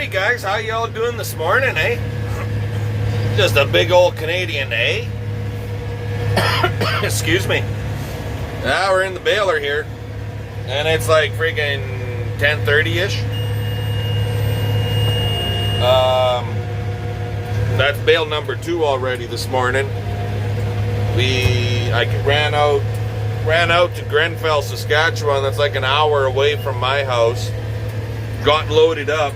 Alrighty guys, how y'all doing this morning, eh? Just a big old Canadian, eh? Excuse me. Now we're in the baler here, and it's like freaking 10:30-ish. That's bale number 2 already this morning. I ran out to Grenfell, Saskatchewan. That's like an hour away from my house. Got loaded up.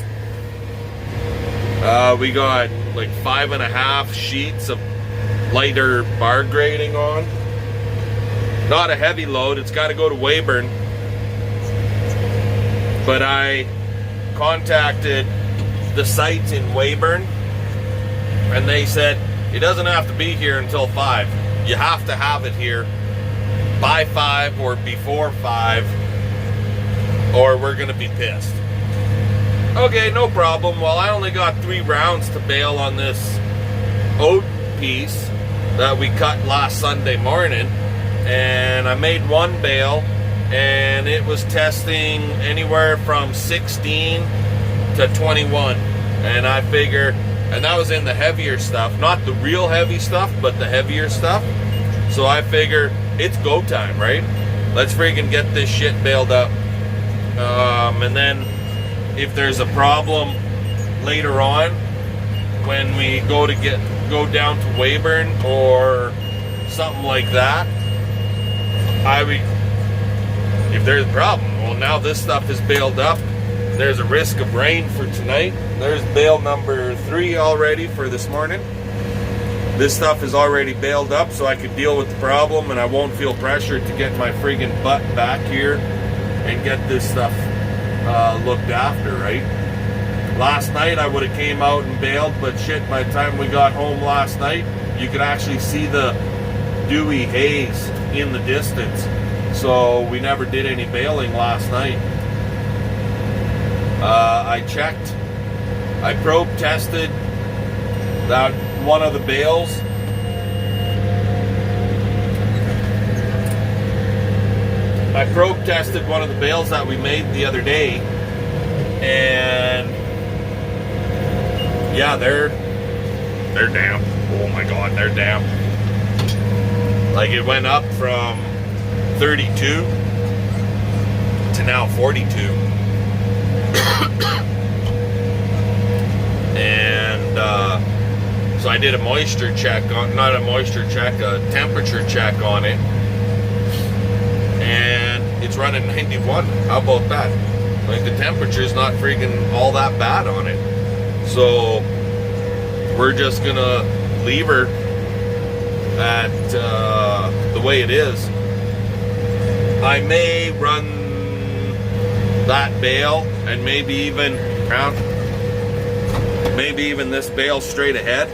We got like 5.5 sheets of lighter bar grading on. Not a heavy load, it's got to go to Weyburn. But I contacted the site in Weyburn, and they said it doesn't have to be here until 5. You have to have it here by 5 or before 5, or we're gonna be pissed. Okay, no problem. Well, I only got 3 rounds to bale on this oat piece that we cut last Sunday morning, and I made 1 bale, and it was testing anywhere from 16 to 21, and I figure, and that was in the heavier stuff, not the real heavy stuff, but the heavier stuff. So I figure it's go time, right? Let's freaking get this shit baled up, and then if there's a problem later on when we go down to Weyburn or something like that, if there's a problem, well, now this stuff is baled up. There's a risk of rain for tonight. There's bale number 3 already for this morning. This stuff is already baled up, so I could deal with the problem, and I won't feel pressured to get my friggin' butt back here and get this stuff looked after, right? Last night I would have came out and baled, but shit, by the time we got home last night, you could actually see the dewy haze in the distance. So we never did any baling last night. I checked, I probe tested that one of the bales. I probe tested one of the bales that we made the other day, and yeah, they're damp. Oh my god, they're damp. Like, it went up from 32 to now 42. And so I did a moisture check on, not a moisture check, a temperature check on it, and it's running 91. How about that? Like, the temperature's not freaking all that bad on it. So we're just gonna leave her at the way it is. I may run that bale and maybe even this bale straight ahead.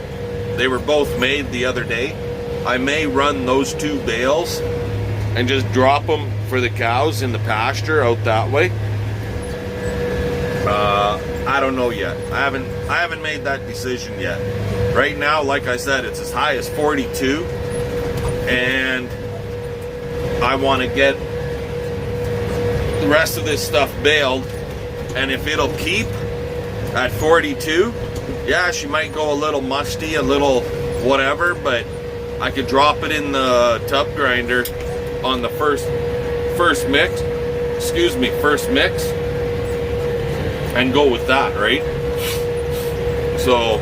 They were both made the other day. I may run those 2 bales and just drop them for the cows in the pasture out that way. I don't know yet. I haven't made that decision yet. Right now, like I said, it's as high as 42, and I want to get the rest of this stuff baled, and if it'll keep at 42, yeah, she might go a little musty, a little whatever, but I could drop it in the tub grinder on the first mix, and go with that, right? So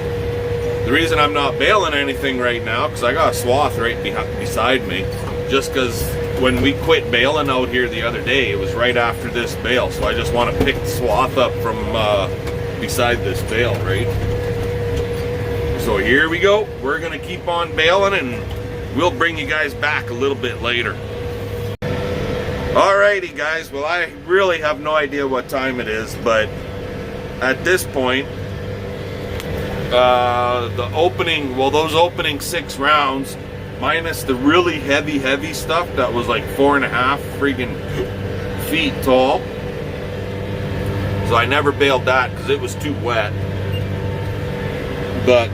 the reason I'm not baling anything right now, because I got a swath right beside me, just because when we quit baling out here the other day, it was right after this bale, so I just want to pick the swath up from beside this bale, right? So here we go. We're gonna keep on baling, and we'll bring you guys back a little bit later. Alrighty guys, well, I really have no idea what time it is, but at this point, those opening 6 rounds, minus the really heavy stuff that was like 4.5 freaking feet tall. So I never baled that because it was too wet. But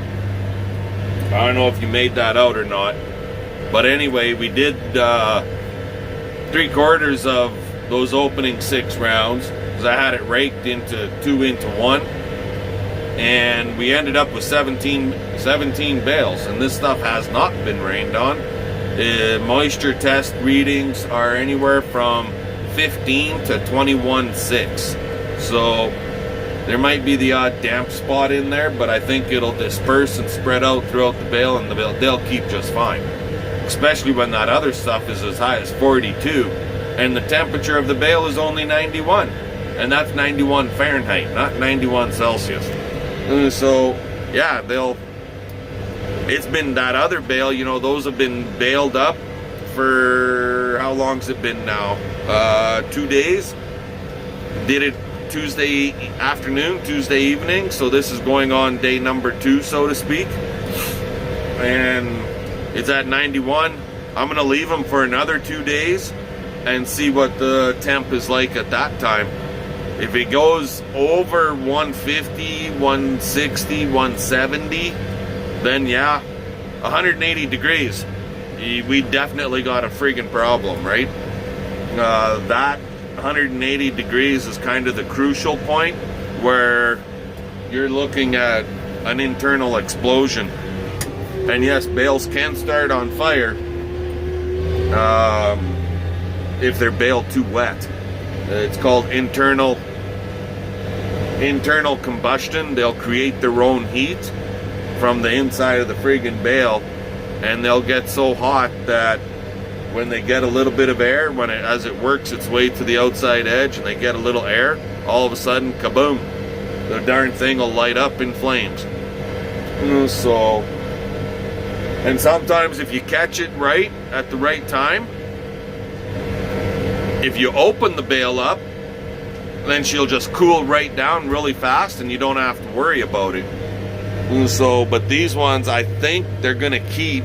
I don't know if you made that out or not. But anyway, we did 3/4 of those opening 6 rounds, because I had it raked into 2 into 1. and we ended up with 17 bales, and this stuff has not been rained on. Moisture test readings are anywhere from 15 to 21.6. So there might be the odd damp spot in there, but I think it'll disperse and spread out throughout the bale, and they'll keep just fine. Especially when that other stuff is as high as 42, and the temperature of the bale is only 91. And that's 91 Fahrenheit, not 91 Celsius. So, yeah, it's been that other bale, you know, those have been baled up for, how long's it been now? 2 days. Did it Tuesday afternoon, Tuesday evening, so this is going on day number 2, so to speak. And it's at 91. I'm going to leave them for another 2 days and see what the temp is like at that time. If it goes over 150, 160, 170, then yeah, 180 degrees, we definitely got a friggin' problem, right? That 180 degrees is kind of the crucial point where you're looking at an internal explosion. And yes, bales can start on fire if they're baled too wet. It's called internal combustion. They'll create their own heat from the inside of the friggin' bale, and they'll get so hot that when they get a little bit of air, as it works its way to the outside edge and they get a little air, all of a sudden, kaboom, the darn thing will light up in flames. So, and sometimes if you catch it right at the right time, if you open the bale up, then she'll just cool right down really fast and you don't have to worry about it. So, but these ones, I think they're gonna keep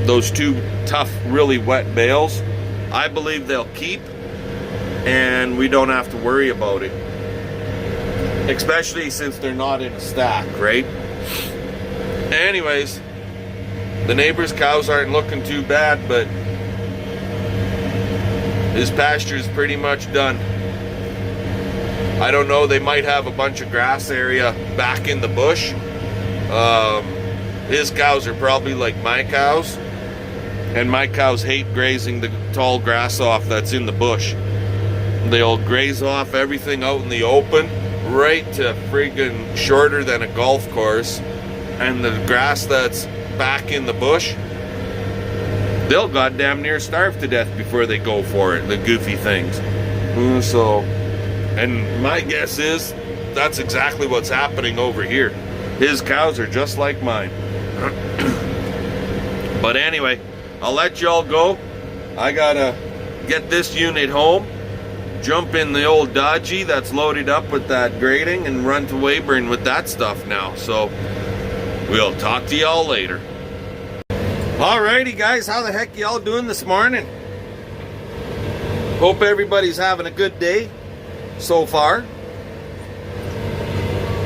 those 2 tough, really wet bales. I believe they'll keep, and we don't have to worry about it. Especially since they're not in a stack, right? Anyways, the neighbor's cows aren't looking too bad, but his pasture's pretty much done. I don't know, they might have a bunch of grass area back in the bush. His cows are probably like my cows, and my cows hate grazing the tall grass off that's in the bush. They'll graze off everything out in the open, right to friggin' shorter than a golf course, and the grass that's back in the bush, they'll goddamn near starve to death before they go for it, the goofy things. So, and my guess is that's exactly what's happening over here. His cows are just like mine. But anyway, I'll let y'all go. I gotta get this unit home, jump in the old Dodgy that's loaded up with that grating, and run to Weyburn with that stuff now. So we'll talk to y'all later. Alrighty guys, how the heck y'all doing this morning? Hope everybody's having a good day so far.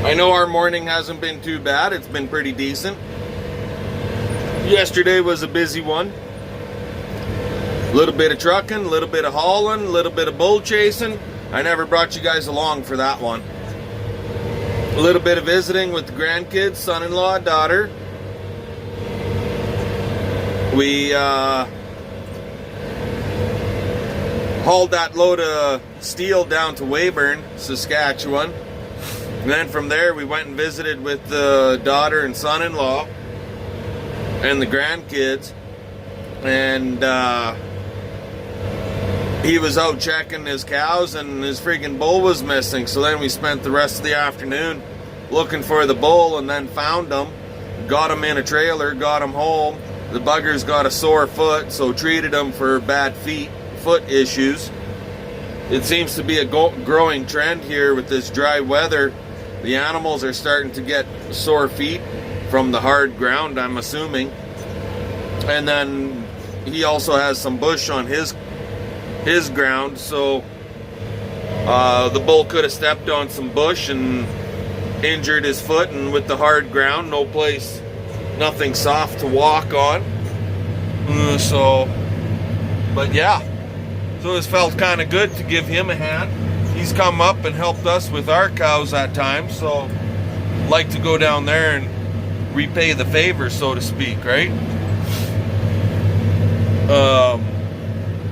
I know our morning hasn't been too bad. It's been pretty decent. Yesterday was a busy one. A little bit of trucking, a little bit of hauling, a little bit of bull chasing. I never brought you guys along for that one. A little bit of visiting with the grandkids, son-in-law, daughter. We hauled that load of steel down to Weyburn, Saskatchewan. And then from there we went and visited with the daughter and son-in-law and the grandkids. And he was out checking his cows and his freaking bull was missing. So then we spent the rest of the afternoon looking for the bull, and then found him, got him in a trailer, got him home. The bugger's got a sore foot, so treated him for bad foot issues. It seems to be a growing trend here with this dry weather. The animals are starting to get sore feet from the hard ground, I'm assuming. And then he also has some bush on his ground, so the bull could have stepped on some bush and injured his foot, and with the hard ground, no place, nothing soft to walk on. But yeah, so it felt kind of good to give him a hand. he's come up and helped us with our cows at times, so like to go down there and repay the favor, so to speak, right?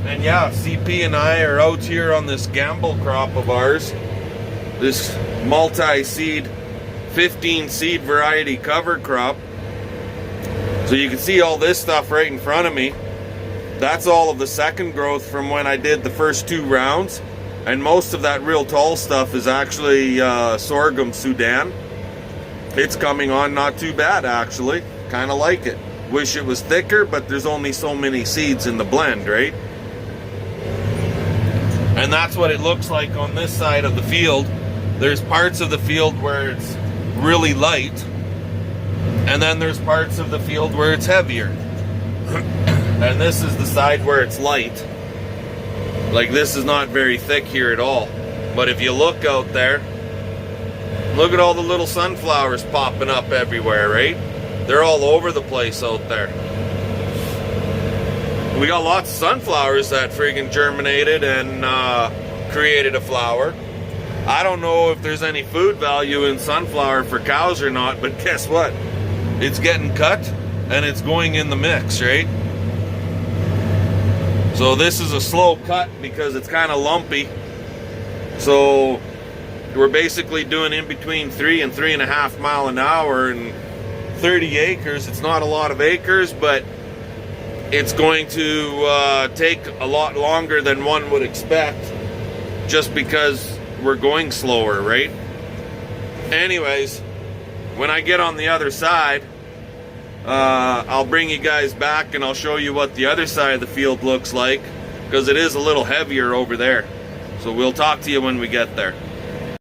And yeah, CP and I are out here on this gamble crop of ours, this multi-seed 15 seed variety cover crop. So you can see all this stuff right in front of me. That's all of the second growth from when I did the first 2 rounds, and most of that real tall stuff is actually sorghum Sudan. It's coming on not too bad, actually. Kind of like it. Wish it was thicker, but there's only so many seeds in the blend, right? And that's what it looks like on this side of the field. There's parts of the field where it's really light, and then there's parts of the field where it's heavier. And this is the side where it's light. Like, this is not very thick here at all. But if you look out there, look at all the little sunflowers popping up everywhere, right? They're all over the place out there. We got lots of sunflowers that friggin' germinated and created a flower. I don't know if there's any food value in sunflower for cows or not, but guess what? It's getting cut and it's going in the mix, right? So this is a slow cut because it's kind of lumpy. So we're basically doing in between 3 and 3.5 miles an hour and 30 acres. It's not a lot of acres, but it's going to take a lot longer than one would expect, just because we're going slower, right? Anyways, when I get on the other side, I'll bring you guys back and I'll show you what the other side of the field looks like, because it is a little heavier over there. So we'll talk to you when we get there.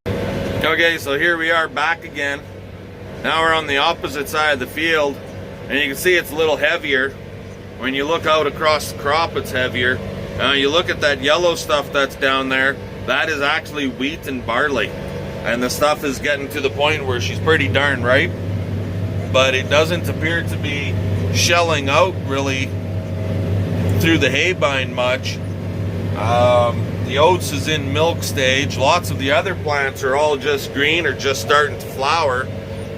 Okay, so here we are back again. Now we're on the opposite side of the field, and you can see it's a little heavier. When you look out across the crop, it's heavier. You look at that yellow stuff that's down there, that is actually wheat and barley. And the stuff is getting to the point where she's pretty darn ripe, but it doesn't appear to be shelling out really through the haybind much. The oats is in milk stage. Lots of the other plants are all just green or just starting to flower,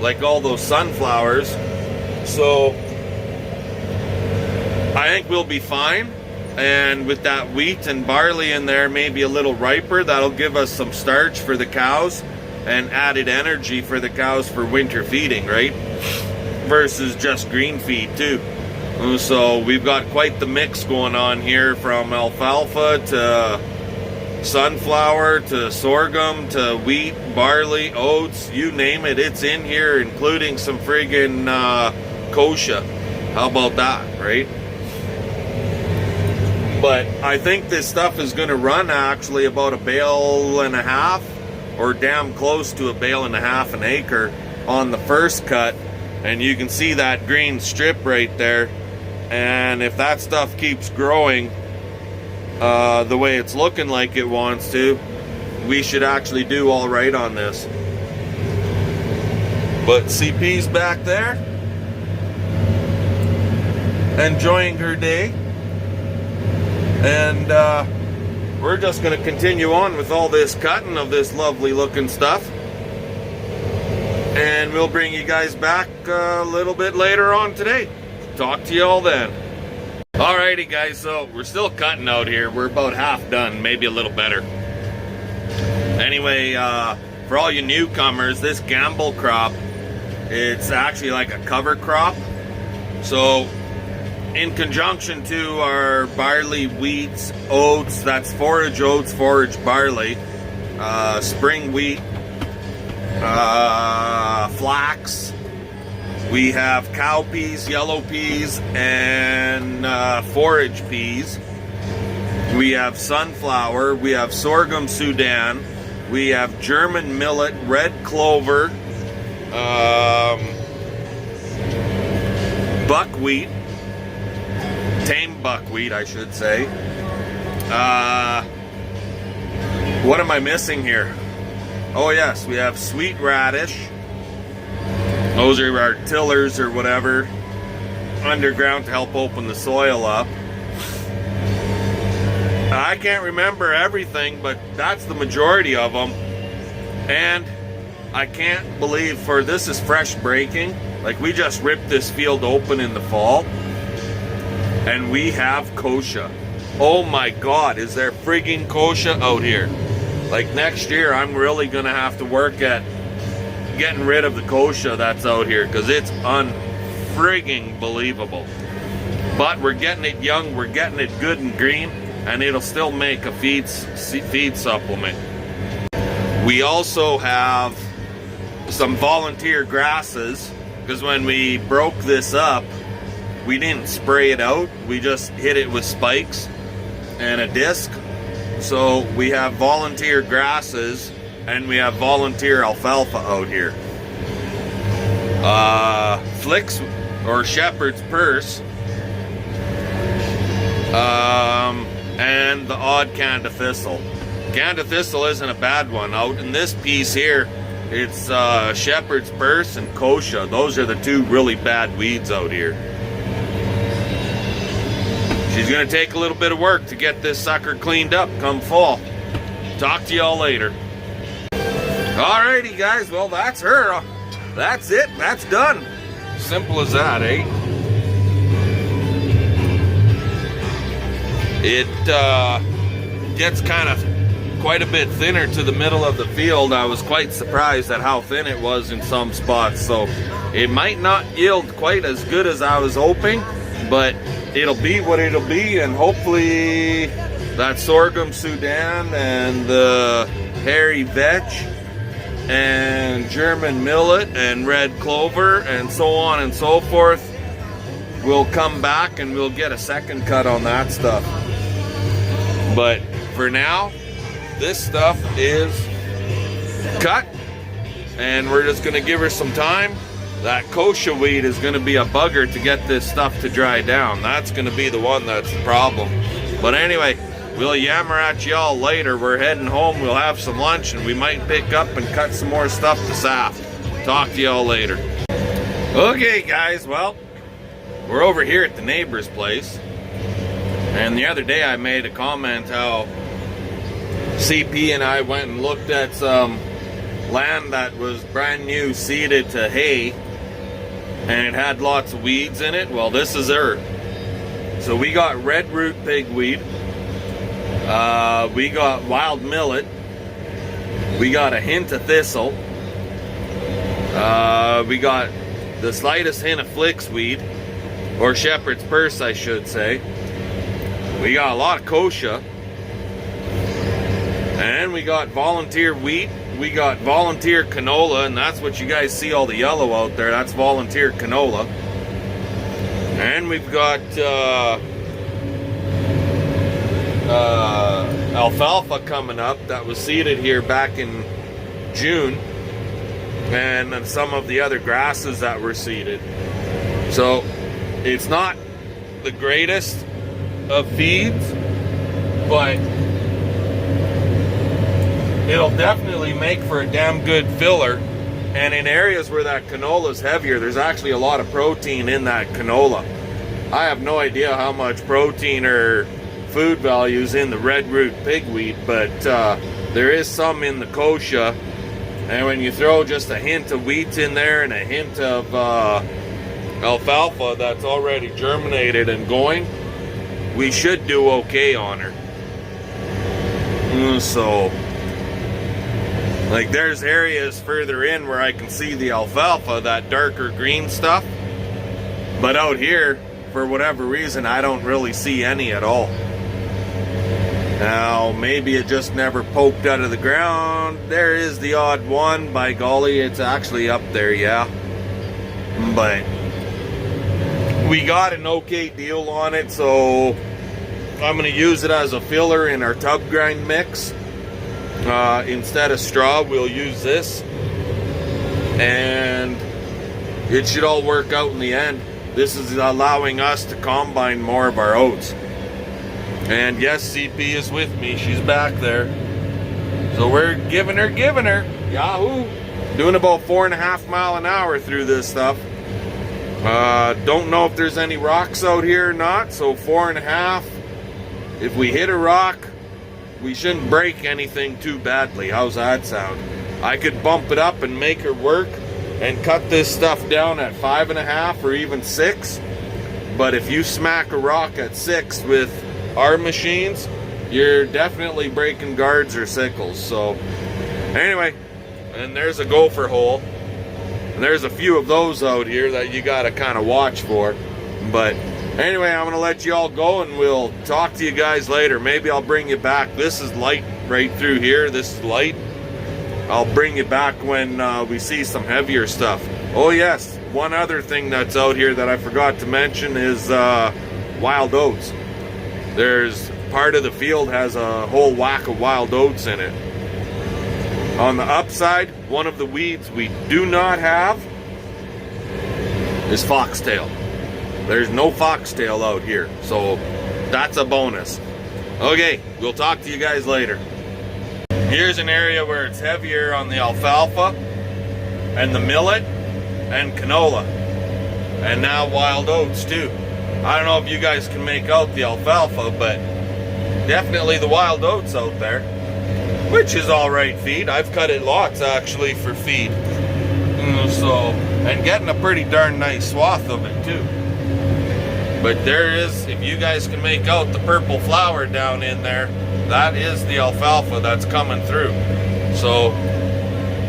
like all those sunflowers. So I think we'll be fine. And with that wheat and barley in there, maybe a little riper, that'll give us some starch for the cows and added energy for the cows for winter feeding, right? Versus just green feed too. So we've got quite the mix going on here, from alfalfa to sunflower to sorghum to wheat, barley, oats, you name it, it's in here, including some friggin' kochia. How about that, right? But I think this stuff is going to run actually about 1.5 bales, or damn close to 1.5 bales an acre on the first cut. And you can see that green strip right there. And if that stuff keeps growing the way it's looking like it wants to, we should actually do all right on this. But CP's back there, enjoying her day. And we're just going to continue on with all this cutting of this lovely looking stuff. And we'll bring you guys back a little bit later on today. Talk to you all then. Alrighty guys, so we're still cutting out here. We're about half done, maybe a little better. Anyway, for all you newcomers, this gamble crop, it's actually like a cover crop. So in conjunction to our barley, wheat, oats, that's forage oats, forage barley, spring wheat, flax. We have cow peas, yellow peas, and forage peas. We have sunflower. We have sorghum Sudan. We have German millet, red clover, buckwheat, tame buckwheat, I should say. What am I missing here? Oh yes, we have sweet radish. Those are our tillers or whatever, underground to help open the soil up. I can't remember everything, but that's the majority of them. And I can't believe this is fresh breaking. Like, we just ripped this field open in the fall, and we have kochia. Oh my God, is there frigging kochia out here? Like, next year, I'm really gonna have to work at getting rid of the kochia that's out here, because it's unfrigging believable. But we're getting it young, we're getting it good and green, and it'll still make a feed supplement. We also have some volunteer grasses, because when we broke this up, we didn't spray it out, we just hit it with spikes and a disc. So we have volunteer grasses and we have volunteer alfalfa out here. Flicks or shepherd's purse, and the odd Canada thistle. Canada thistle isn't a bad one. Out in this piece here, it's shepherd's purse and kochia. Those are the two really bad weeds out here. She's gonna take a little bit of work to get this sucker cleaned up come fall. Talk to y'all later. Alrighty guys, well that's her. That's it, that's done. Simple as that, eh? It gets kind of quite a bit thinner to the middle of the field. I was quite surprised at how thin it was in some spots, so it might not yield quite as good as I was hoping, but it'll be what it'll be, and hopefully that sorghum Sudan and the hairy vetch and German millet and red clover and so on and so forth will come back, and we'll get a second cut on that stuff. But for now, this stuff is cut, and we're just gonna give her some time. That kochia weed is gonna be a bugger to get this stuff to dry down. That's gonna be the one that's the problem. But anyway, we'll yammer at y'all later. We're heading home, we'll have some lunch, and we might pick up and cut some more stuff to saft. Talk to y'all later. Okay guys, well, we're over here at the neighbor's place. And the other day I made a comment how CP and I went and looked at some land that was brand new seeded to hay, and it had lots of weeds in it. Well, this is her. So we got red root pigweed, we got wild millet, we got a hint of thistle, we got the slightest hint of flicksweed, or shepherd's purse I should say. We got a lot of kochia, and we got volunteer wheat, we got volunteer canola, and that's what you guys see all the yellow out there, that's volunteer canola. And we've got alfalfa coming up that was seeded here back in June, and then some of the other grasses that were seeded. So it's not the greatest of feeds, but it'll definitely make for a damn good filler. And in areas where that canola is heavier, there's actually a lot of protein in that canola. I have no idea how much protein or food values in the red root pigweed, but there is some in the kochia. And when you throw just a hint of wheat in there and a hint of alfalfa that's already germinated and going, we should do okay on her. So, like, there's areas further in where I can see the alfalfa, that darker green stuff, but out here, for whatever reason, I don't really see any at all. Now, maybe it just never poked out of the ground. There is the odd one, by golly, it's actually up there, yeah. But we got an okay deal on it, so I'm going to use it as a filler in our tub grind mix. Instead of straw, we'll use this, and it should all work out in the end. This is allowing us to combine more of our oats. And yes, CP is with me, she's back there. So we're giving her, yahoo! Doing about 4.5 miles an hour through this stuff. Don't know if there's any rocks out here or not, so 4.5 if we hit a rock, we shouldn't break anything too badly. How's that sound? I could bump it up and make her work and cut this stuff down at 5.5 or even 6. But if you smack a rock at 6 with our machines, you're definitely breaking guards or sickles. So anyway, and there's a gopher hole. And there's a few of those out here that you gotta kind of watch for. But anyway, I'm gonna let you all go and we'll talk to you guys later. Maybe I'll bring you back. This is light right through here. This is light. I'll bring you back when we see some heavier stuff. Oh yes, one other thing that's out here that I forgot to mention is wild oats. There's part of the field has a whole whack of wild oats in it. On the upside, one of the weeds we do not have is foxtail. There's no foxtail out here, so that's a bonus. Okay, we'll talk to you guys later. Here's an area where it's heavier on the alfalfa and the millet and canola, and now wild oats too. I don't know if you guys can make out the alfalfa, but definitely the wild oats out there, which is all right feed. I've cut it lots actually for feed, and getting a pretty darn nice swath of it too. But there is, if you guys can make out the purple flower down in there, that is the alfalfa that's coming through. So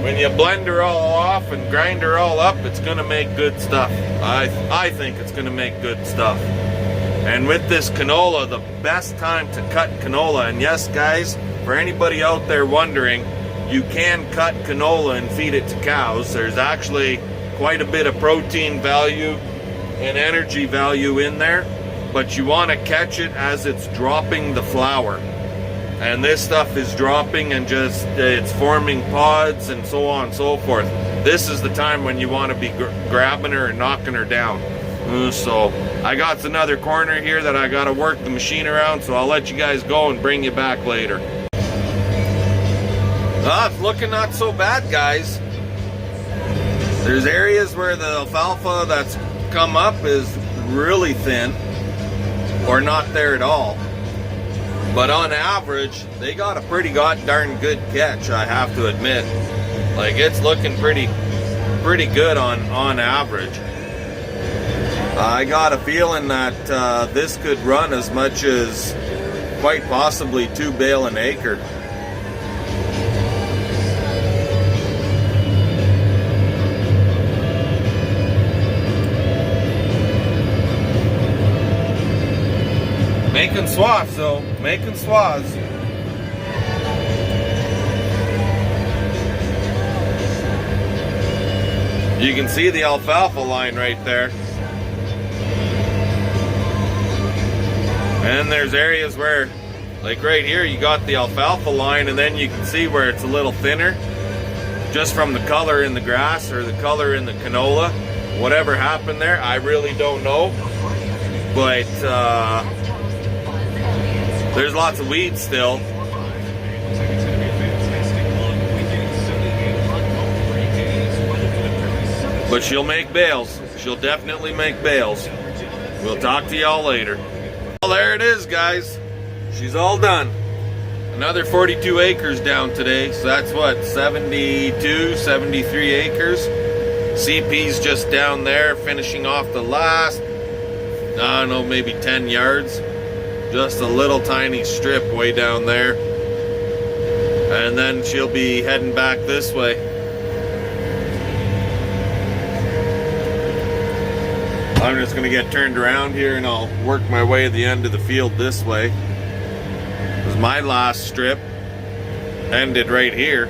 when you blend her all off and grind her all up, it's gonna make good stuff. I think it's gonna make good stuff. And with this canola, the best time to cut canola, and yes guys, for anybody out there wondering, you can cut canola and feed it to cows. There's actually quite a bit of protein value and energy value in there, but you want to catch it as it's dropping the flour. And this stuff is dropping and just it's forming pods and so on and so forth. This is the time when you want to be grabbing her and knocking her down. So I got another corner here that I got to work the machine around, so I'll let you guys go and bring you back later. It's looking not so bad, guys. There's areas where the alfalfa that's come up is really thin or not there at all. But on average, they got a pretty darn good catch, I have to admit. Like, it's looking pretty good on average. I got a feeling that this could run as much as quite possibly 2 bale an acre. Making swaths though, making swaths. You can see the alfalfa line right there. And there's areas where, like right here, you got the alfalfa line, and then you can see where it's a little thinner, just from the color in the grass or the color in the canola. Whatever happened there, I really don't know. But there's lots of weeds still. But she'll make bales. She'll definitely make bales. We'll talk to y'all later. Well, there it is, guys. She's all done. Another 42 acres down today. So that's what, 72, 73 acres. CP's just down there finishing off the last, I don't know, maybe 10 yards. Just a little tiny strip way down there. And then she'll be heading back this way. I'm just gonna get turned around here and I'll work my way to the end of the field this way. Because my last strip ended right here.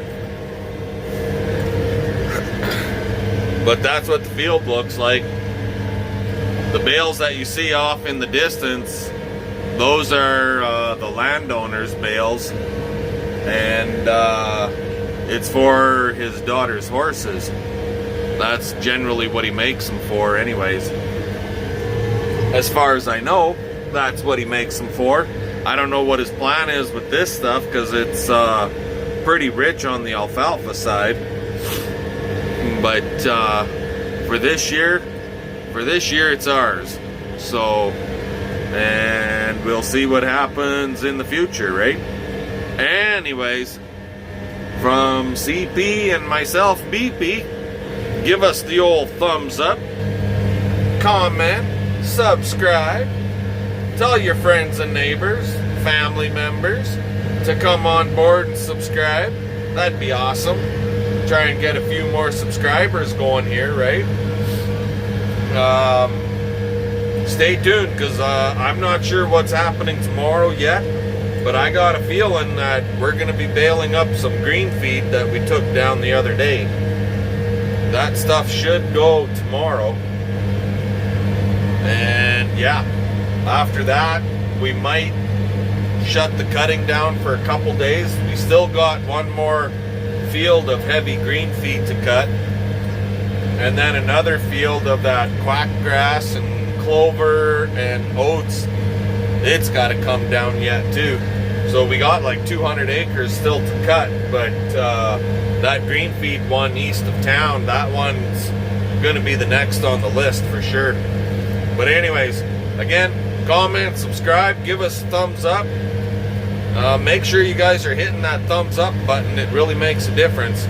But that's what the field looks like. The bales that you see off in the distance, those are the landowner's bales, and it's for his daughter's horses. That's generally what he makes them for anyways. As far as I know, that's what he makes them for. I don't know what his plan is with this stuff, because it's pretty rich on the alfalfa side. But for this year it's ours. So and we'll see what happens in the future, right? Anyways, from CP and myself, BP, give us the old thumbs up, comment, subscribe, tell your friends and neighbors, family members to come on board and subscribe. That'd be awesome. Try and get a few more subscribers going here, right? Stay tuned, because I'm not sure what's happening tomorrow yet, but I got a feeling that we're going to be baling up some green feed that we took down the other day. That stuff should go tomorrow. And yeah, after that, we might shut the cutting down for a couple days. We still got one more field of heavy green feed to cut, and then another field of that quack grass and clover and oats. It's got to come down yet too. So we got like 200 acres still to cut, but that green feed one east of town, that one's going to be the next on the list for sure. But anyways, again, comment, subscribe, give us a thumbs up. Make sure you guys are hitting that thumbs up button. It really makes a difference.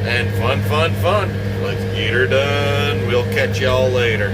And fun. Let's get her done. We'll catch y'all later.